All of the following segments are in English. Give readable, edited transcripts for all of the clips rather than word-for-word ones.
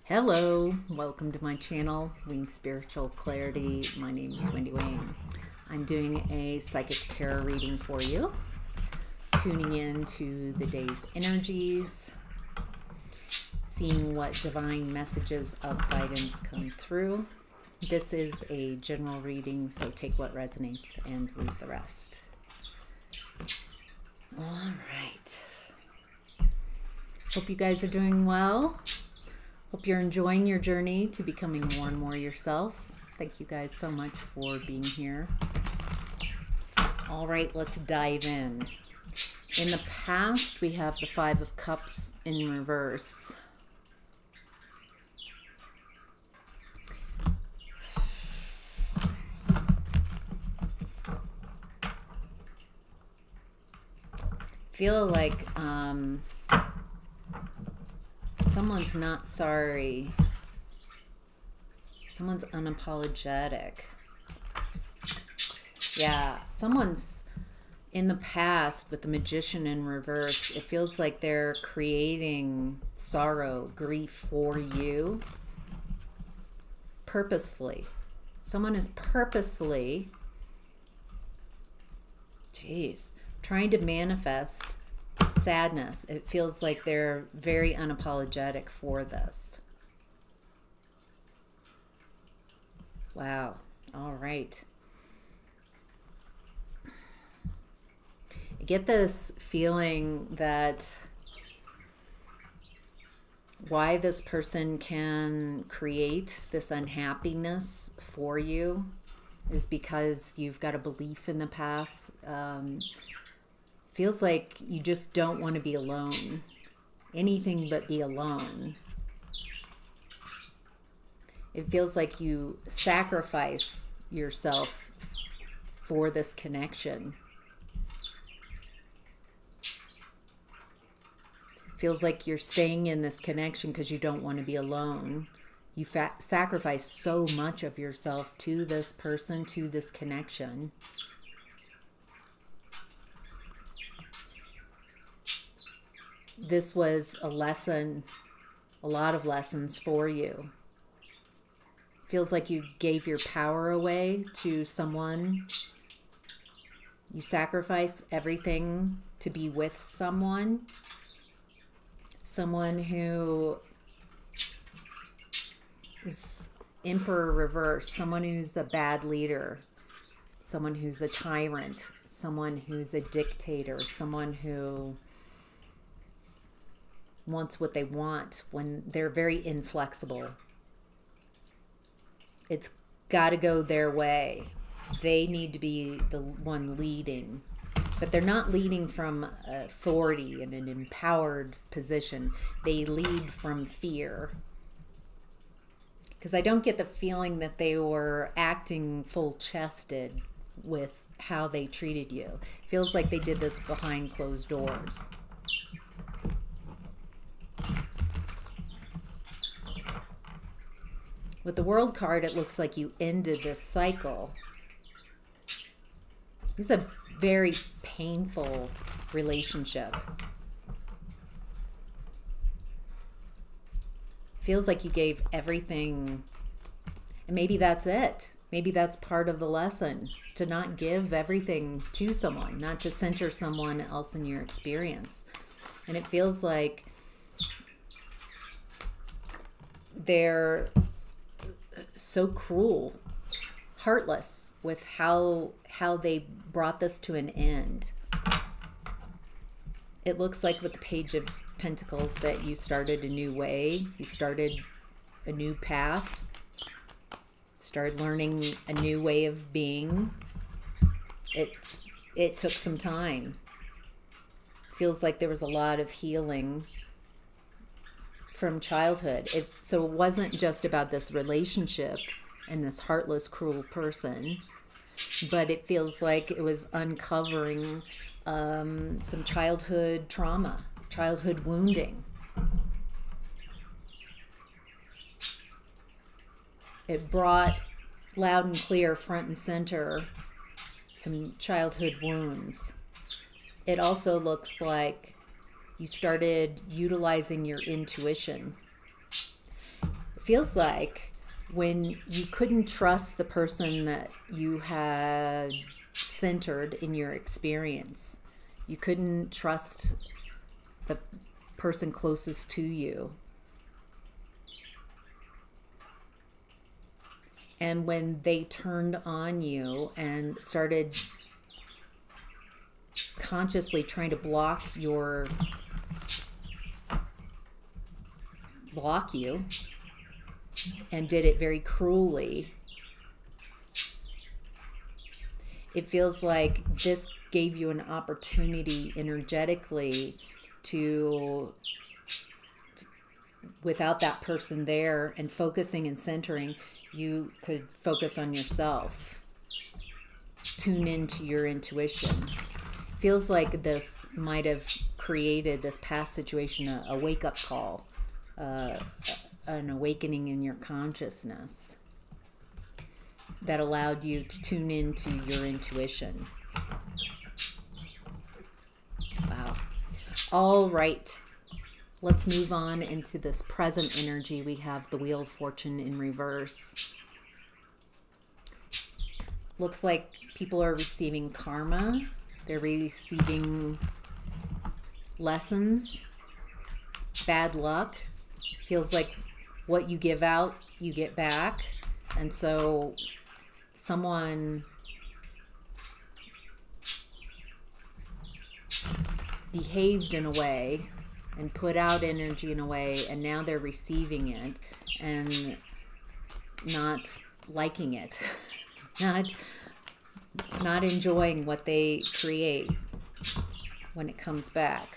Hello, welcome to my channel, Wing Spiritual Clarity. My name is Wendy Wing. I'm doing a psychic tarot reading for you, tuning in to the day's energies, seeing what divine messages of guidance come through. This is a general reading, so take what resonates and leave the rest. All right. Hope you guys are doing well. Hope you're enjoying your journey to becoming more and more yourself. Thank you guys so much for being here. All right, let's dive in. In the past, we have the Five of Cups in reverse. Feel like someone's not sorry. Someone's unapologetic. Yeah, someone's in the past with the Magician in reverse. It feels like they're creating sorrow, grief for you purposefully. Someone is purposefully, trying to manifest sadness. It feels like they're very unapologetic for this. Wow. All right. I get this feeling that why this person can create this unhappiness for you is because you've got a belief in the past. Feels like you just don't want to be alone. Anything but be alone. It feels like you sacrifice yourself for this connection. Feels like you're staying in this connection because you don't want to be alone. You sacrifice so much of yourself to this person, to this connection. This was a lesson, a lot of lessons for you. Feels like you gave your power away to someone. You sacrificed everything to be with someone. Someone who is Emperor reverse. Someone who's a bad leader. Someone who's a tyrant. Someone who's a dictator. Someone who wants what they want when they're very inflexible. It's got to go their way. They need to be the one leading, but they're not leading from authority in an empowered position. They lead from fear, because I don't get the feeling that they were acting full-chested with how they treated you. Feels like they did this behind closed doors. With the World card, it looks like you ended this cycle. This is a very painful relationship. Feels like you gave everything, and maybe that's it. Maybe that's part of the lesson, to not give everything to someone, not to center someone else in your experience. And it feels like they're so cruel, heartless with how they brought this to an end. It looks like with the Page of Pentacles that you started a new way. You started a new path. Started learning a new way of being. It took some time. Feels like there was a lot of healing from childhood. So it wasn't just about this relationship and this heartless, cruel person, but it feels like it was uncovering some childhood trauma, childhood wounding. It brought loud and clear, front and center, some childhood wounds. It also looks like you started utilizing your intuition. feels like when you couldn't trust the person that you had centered in your experience, you couldn't trust the person closest to you. And when they turned on you and started consciously trying to block you, and did it very cruelly, it feels like this gave you an opportunity energetically to, without that person there and focusing and centering, you could focus on yourself, tune into your intuition. Feels like this might have created, this past situation, a wake-up call, an awakening in your consciousness that allowed you to tune into your intuition. Wow. All right. Let's move on into this present energy. We have the Wheel of Fortune in reverse. Looks like people are receiving karma. They're receiving lessons, bad luck. Feels like what you give out, you get back. And so someone behaved in a way and put out energy in a way, and now they're receiving it and not liking it, not enjoying what they create when it comes back.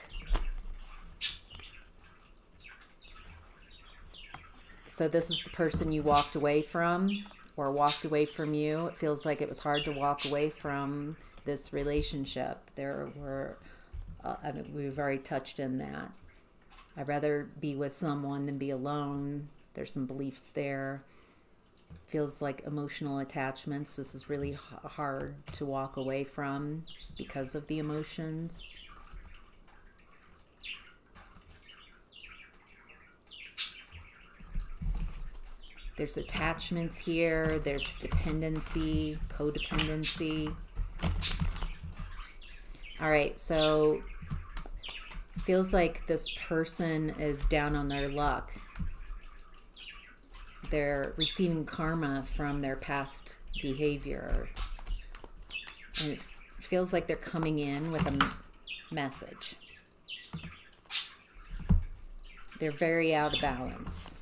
So this is the person you walked away from, or walked away from you. It feels like it was hard to walk away from this relationship. There were, I mean, we've already touched in that. I'd rather be with someone than be alone. There's some beliefs there. Feels like emotional attachments. This is really hard to walk away from because of the emotions. There's attachments here. There's dependency, codependency. All right, so feels like this person is down on their luck. They're receiving karma from their past behavior. And it feels like they're coming in with a message. They're very out of balance.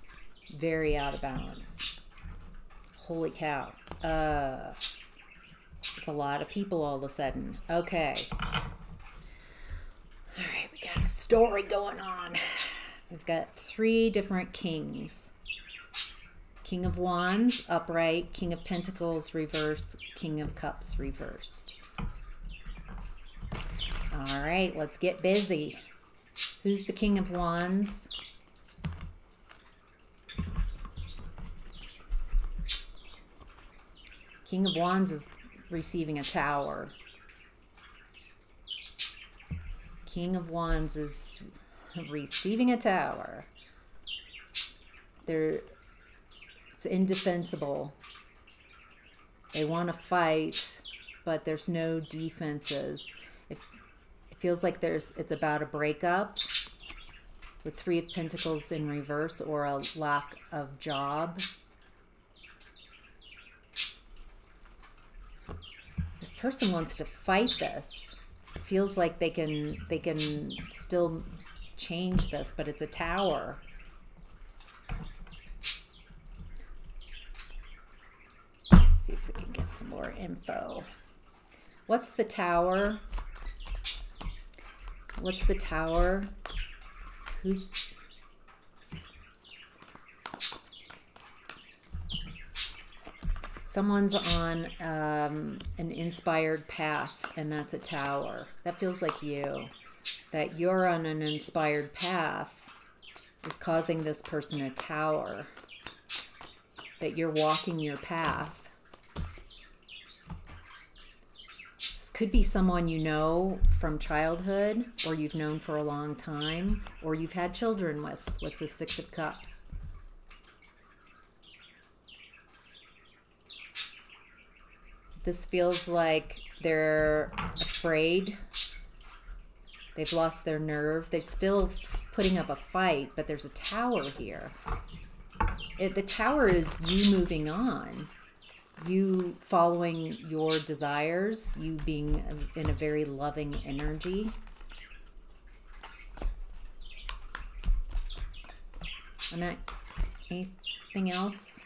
Very out of balance. Holy cow. It's a lot of people all of a sudden. Okay. All right, we got a story going on. We've got 3 different kings. King of Wands, upright. King of Pentacles, reversed. King of Cups, reversed. All right, let's get busy. Who's the King of Wands? King of Wands is receiving a Tower. King of Wands is receiving a Tower. It's indefensible. They want to fight, but there's no defenses. It feels like it's about a breakup with 3 of Pentacles in reverse, or a lack of job. This person wants to fight this. Feels like they can still change this, but it's a Tower. Let's see if we can get some more info. What's the Tower? What's the Tower? Who's... Someone's on an inspired path, and that's a Tower. That feels like you. That you're on an inspired path is causing this person a Tower. That you're walking your path. This could be someone you know from childhood, or you've known for a long time, or you've had children with the 6 of Cups. This feels like they're afraid. They've lost their nerve. They're still putting up a fight, but there's a tower here. The tower is you moving on. You following your desires. You being in a very loving energy. Anything else?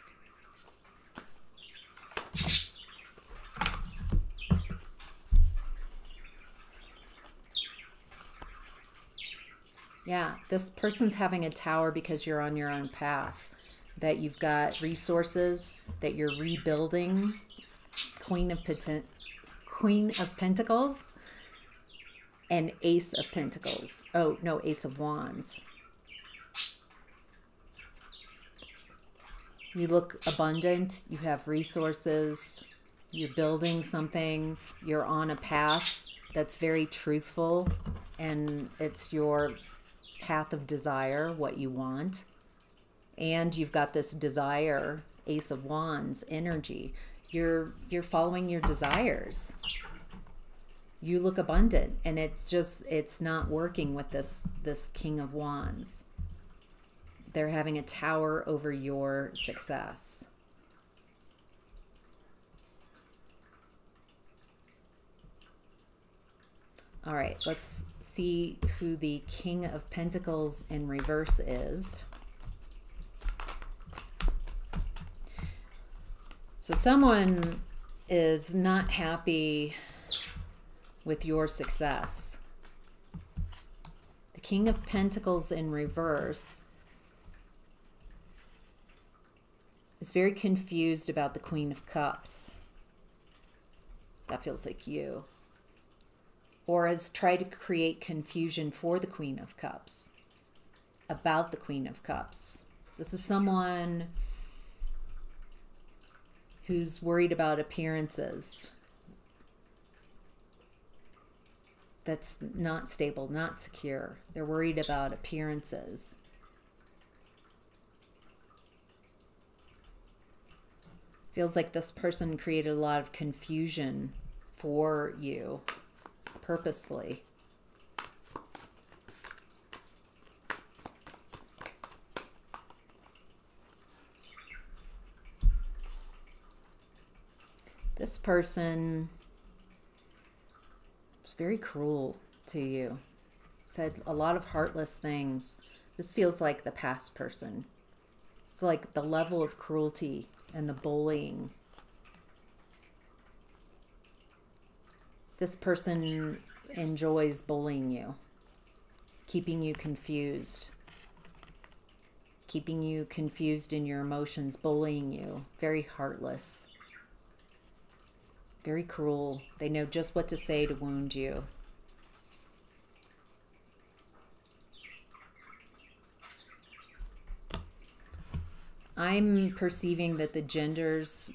Yeah, this person's having a tower because you're on your own path. That you've got resources, that you're rebuilding. Queen of Pentacles and Ace of Pentacles. Oh, no, Ace of Wands. You look abundant, you have resources, you're building something, you're on a path that's very truthful, and it's your path of desire, what you want. And you've got this desire, Ace of Wands energy. You're following your desires. You look abundant, and it's not working with this King of Wands. They're having a tower over your success. All right, let's see who the King of Pentacles in reverse is. So someone is not happy with your success. The King of Pentacles in reverse is very confused about the Queen of Cups. That feels like you. Or has tried to create confusion for the Queen of Cups, about the Queen of Cups. This is someone who's worried about appearances. That's not stable, not secure. They're worried about appearances. Feels like this person created a lot of confusion for you, purposefully. This person was very cruel to you. Said a lot of heartless things. This feels like the past person. It's like the level of cruelty and the bullying. This person enjoys bullying you, keeping you confused in your emotions, bullying you. Very heartless, very cruel. They know just what to say to wound you. I'm perceiving that the genders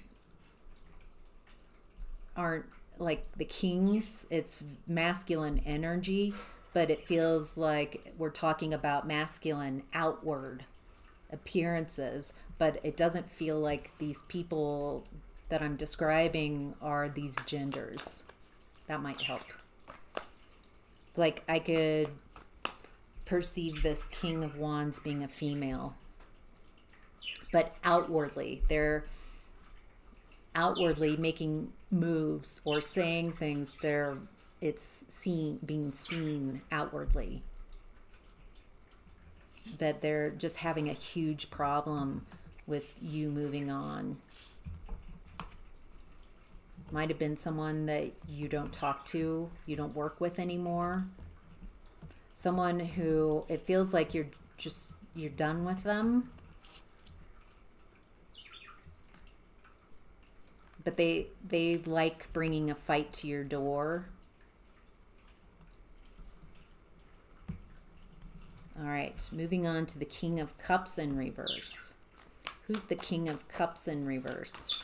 aren't like the kings. It's masculine energy, but it feels like we're talking about masculine outward appearances, but it doesn't feel like these people that I'm describing are these genders. That might help. Like I could perceive this King of Wands being a female. But outwardly, they're outwardly making moves or saying things. It's being seen outwardly. That they're just having a huge problem with you moving on. Might have been someone that you don't talk to, you don't work with anymore. Someone who it feels like you're done with them. But they like bringing a fight to your door. All right, moving on to the King of Cups in reverse. Who's the King of Cups in reverse?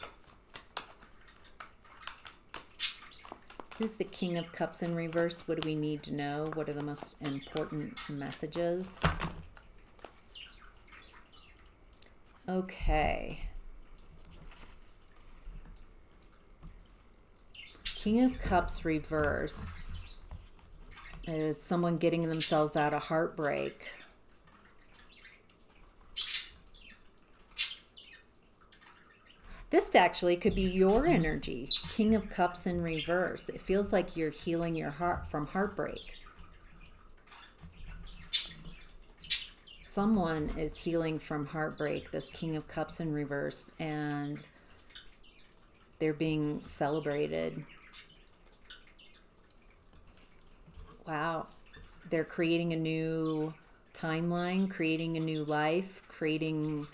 Who's the King of Cups in reverse? What do we need to know? What are the most important messages? Okay. King of Cups reverse is someone getting themselves out of heartbreak. This actually could be your energy. King of Cups in reverse. It feels like you're healing your heart from heartbreak. Someone is healing from heartbreak, this King of Cups in reverse, and they're being celebrated. Wow. They're creating a new timeline, creating a new life, creating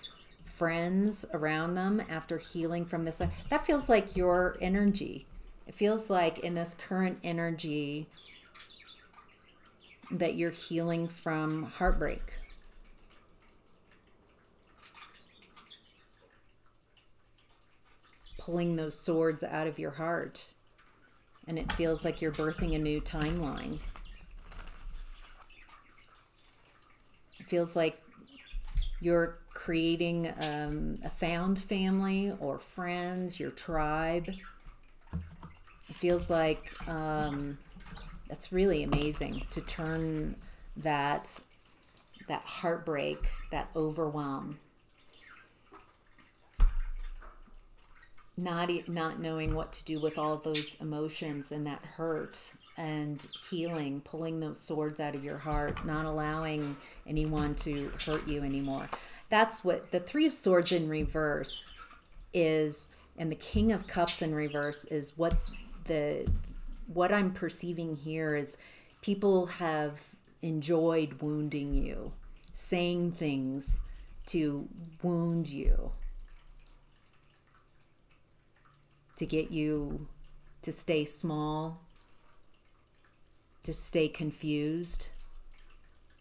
friends around them after healing from this. That feels like your energy. It feels like in this current energy that you're healing from heartbreak. Pulling those swords out of your heart. And it feels like you're birthing a new timeline. It feels like you're creating a found family or friends, your tribe. It feels like that's really amazing to turn that heartbreak, that overwhelm, not knowing what to do with all those emotions and that hurt, and healing, pulling those swords out of your heart, not allowing anyone to hurt you anymore. That's what the Three of Swords in reverse is, and the King of Cups in reverse is what I'm perceiving here is people have enjoyed wounding you, saying things to wound you, to get you to stay small, to stay confused,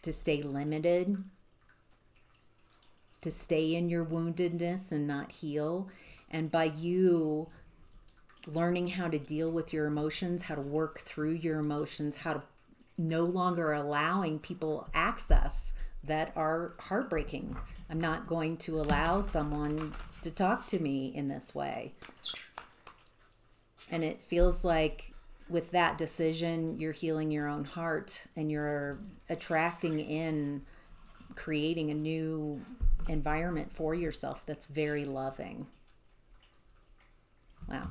to stay limited, to stay in your woundedness and not heal. And by you learning how to deal with your emotions, how to work through your emotions, how to no longer allowing people access that are heartbreaking. I'm not going to allow someone to talk to me in this way. And it feels like with that decision, you're healing your own heart and you're attracting in, creating a new environment for yourself that's very loving. Wow.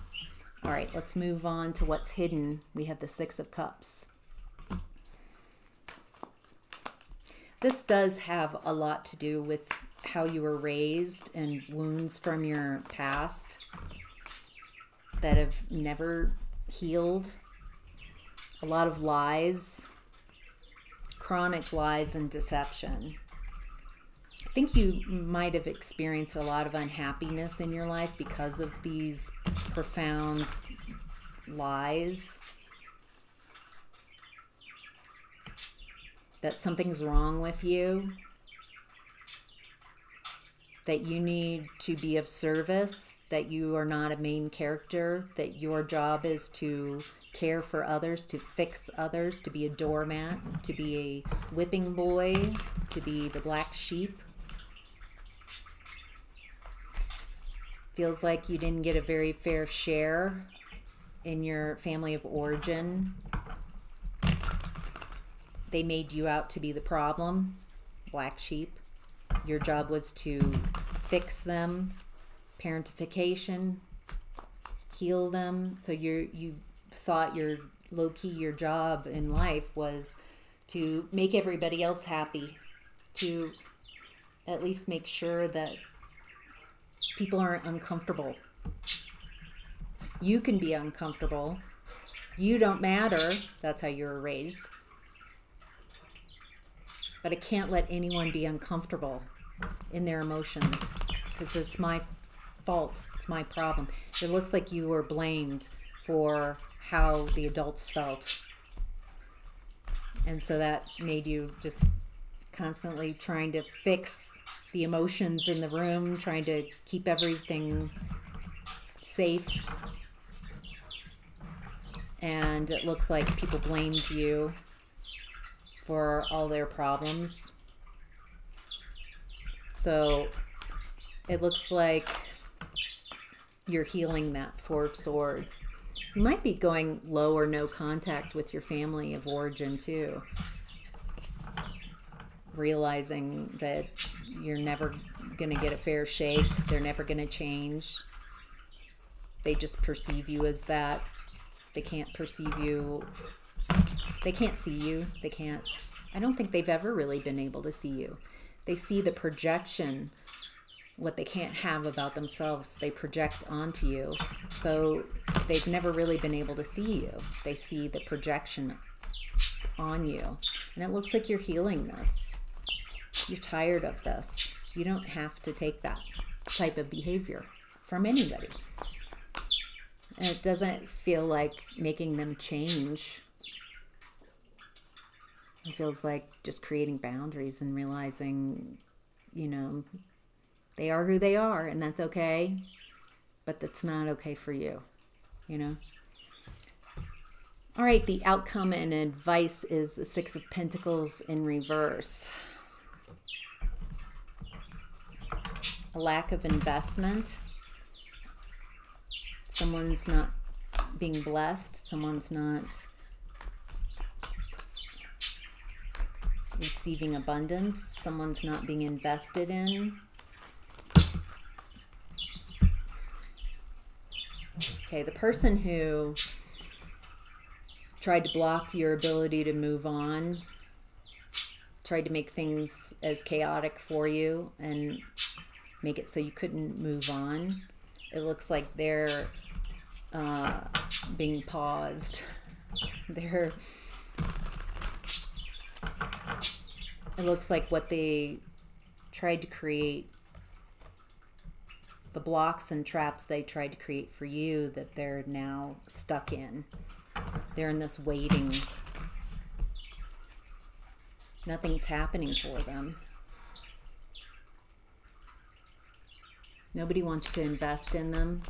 All right, let's move on to what's hidden. We have the Six of Cups. This does have a lot to do with how you were raised and wounds from your past that have never healed. A lot of lies, chronic lies and deception. I think you might have experienced a lot of unhappiness in your life because of these profound lies. That something's wrong with you. That you need to be of service. That you are not a main character. That your job is to care for others, to fix others, to be a doormat, to be a whipping boy, to be the black sheep. Feels like you didn't get a very fair share in your family of origin. They made you out to be the problem, black sheep. Your job was to fix them, parentification, heal them. So you thought your low-key your job in life was to make everybody else happy, to at least make sure that people aren't uncomfortable. You can be uncomfortable. You don't matter. That's how you were raised. But I can't let anyone be uncomfortable in their emotions because it's my fault. It's my problem. It looks like you were blamed for how the adults felt. And so that made you just constantly trying to fix the emotions in the room, trying to keep everything safe. And it looks like people blamed you for all their problems. So it looks like you're healing that Four of Swords. You might be going low or no contact with your family of origin too. Realizing that you're never going to get a fair shake. They're never going to change. They just perceive you as that. They can't perceive you. They can't see you. They can't. I don't think they've ever really been able to see you. They see the projection, what they can't have about themselves, they project onto you. So they've never really been able to see you. They see the projection on you. And it looks like you're healing this. You're tired of this. You don't have to take that type of behavior from anybody. And it doesn't feel like making them change. It feels like just creating boundaries and realizing, you know, they are who they are, and that's okay, but that's not okay for you, you know? All right, the outcome and advice is the Six of Pentacles in reverse. A lack of investment. Someone's not being blessed. Someone's not receiving abundance. Someone's not being invested in. Okay, the person who tried to block your ability to move on, tried to make things as chaotic for you and make it so you couldn't move on. It looks like they're being paused. It looks like what they tried to create, the blocks and traps they tried to create for you, that they're now stuck in. They're in this waiting. Nothing's happening for them. Nobody wants to invest in them.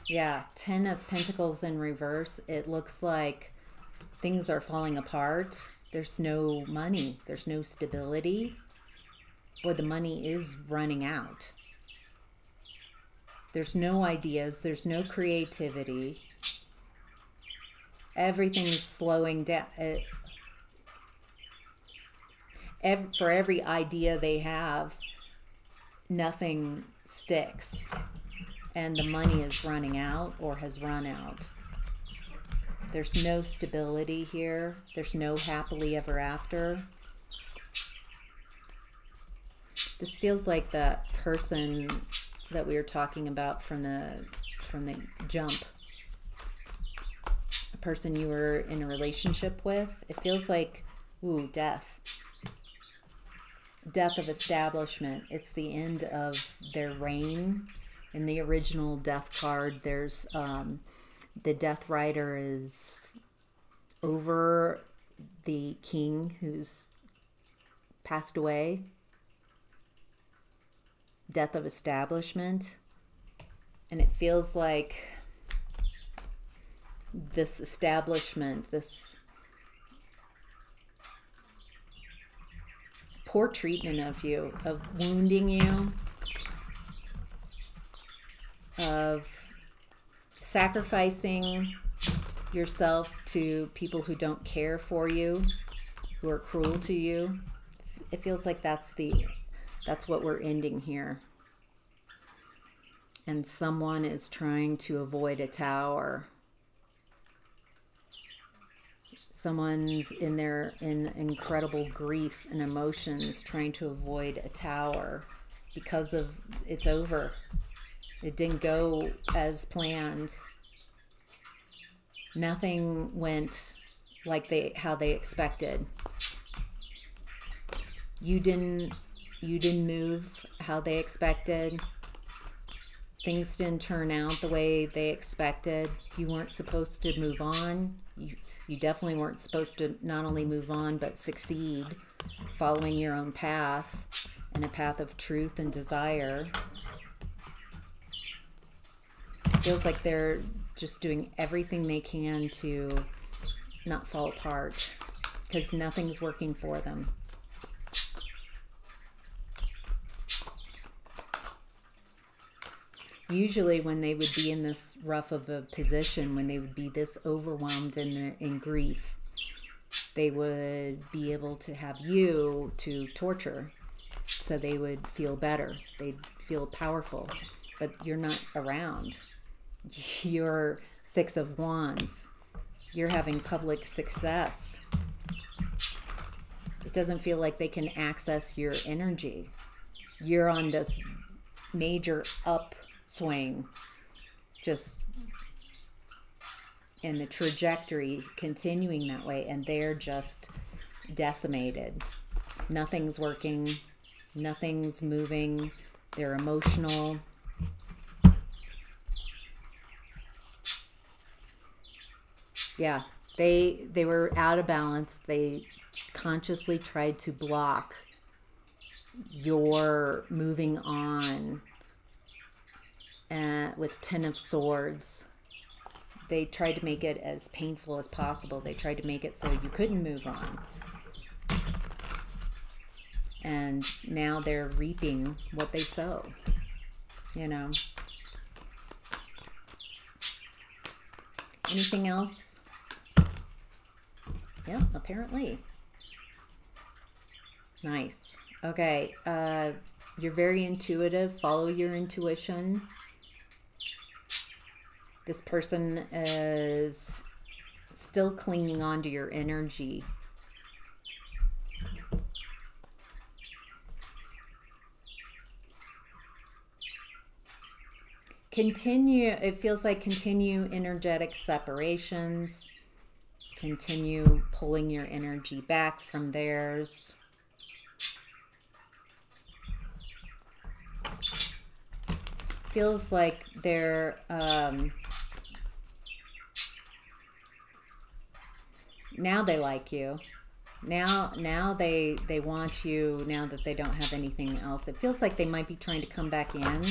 Yeah, 10 of Pentacles in reverse. It looks like things are falling apart. There's no money. There's no stability. Boy, the money is running out. There's no ideas. There's no creativity. Everything's slowing down. For every idea they have, nothing sticks. And the money is running out or has run out. There's no stability here. There's no happily ever after. This feels like that person that we were talking about from the jump. A person you were in a relationship with. It feels like, ooh, death. Death of establishment. It's the end of their reign. In the original death card, there's the Death Rider is over the king who's passed away. Death of establishment. And it feels like this establishment, this poor treatment of you, of wounding you, of sacrificing yourself to people who don't care for you, who are cruel to you. It feels like that's what we're ending here. And someone is trying to avoid a tower. Someone's in incredible grief and emotions trying to avoid a tower because of it's over. It didn't go as planned. Nothing went like how they expected. You didn't move how they expected. Things didn't turn out the way they expected. You weren't supposed to move on. You definitely weren't supposed to not only move on but succeed, following your own path and a path of truth and desire. Feels like they're just doing everything they can to not fall apart because nothing's working for them. Usually when they would be in this rough of a position, when they would be this overwhelmed in grief, they would be able to have you to torture so they would feel better. They'd feel powerful, but you're not around. You're Six of Wands. You're having public success. It doesn't feel like they can access your energy. You're on this major upswing, just in the trajectory continuing that way, and they're just decimated. Nothing's working, nothing's moving. They're emotional. Yeah, they were out of balance. They consciously tried to block your moving on with Ten of Swords. They tried to make it as painful as possible. They tried to make it so you couldn't move on. And now they're reaping what they sow, you know. Anything else? Yeah, apparently. Nice. Okay. You're very intuitive. Follow your intuition. This person is still clinging on to your energy. Continue, it feels like continue energetic separations. Continue pulling your energy back from theirs. Feels like they're now they like you. Now they want you now that they don't have anything else. It feels like they might be trying to come back in.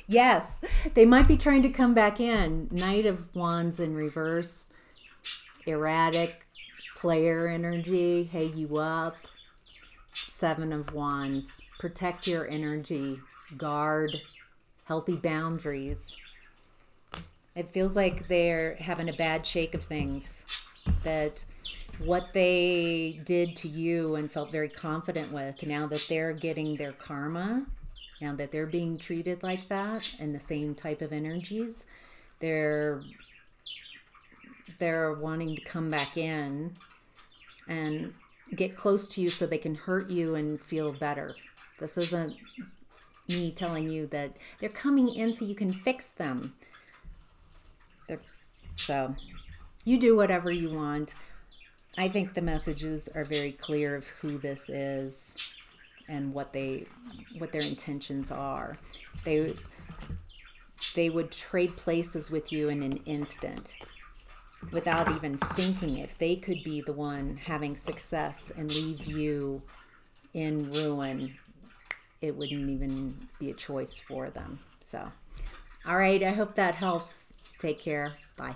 Yes, they might be trying to come back in. Knight of Wands in reverse. Erratic player energy. Hey you up. Seven of Wands. Protect your energy. Guard. Healthy boundaries. It feels like they're having a bad shake of things. That what they did to you and felt very confident with, now that they're getting their karma, now that they're being treated like that and the same type of energies, they're wanting to come back in and get close to you so they can hurt you and feel better. This isn't me telling you that they're coming in so you can fix them. So you do whatever you want. I think the messages are very clear of who this is and what their intentions are. They would trade places with you in an instant without even thinking if they could be the one having success and leave you in ruin. It wouldn't even be a choice for them. So, all right, I hope that helps. Take care. Bye.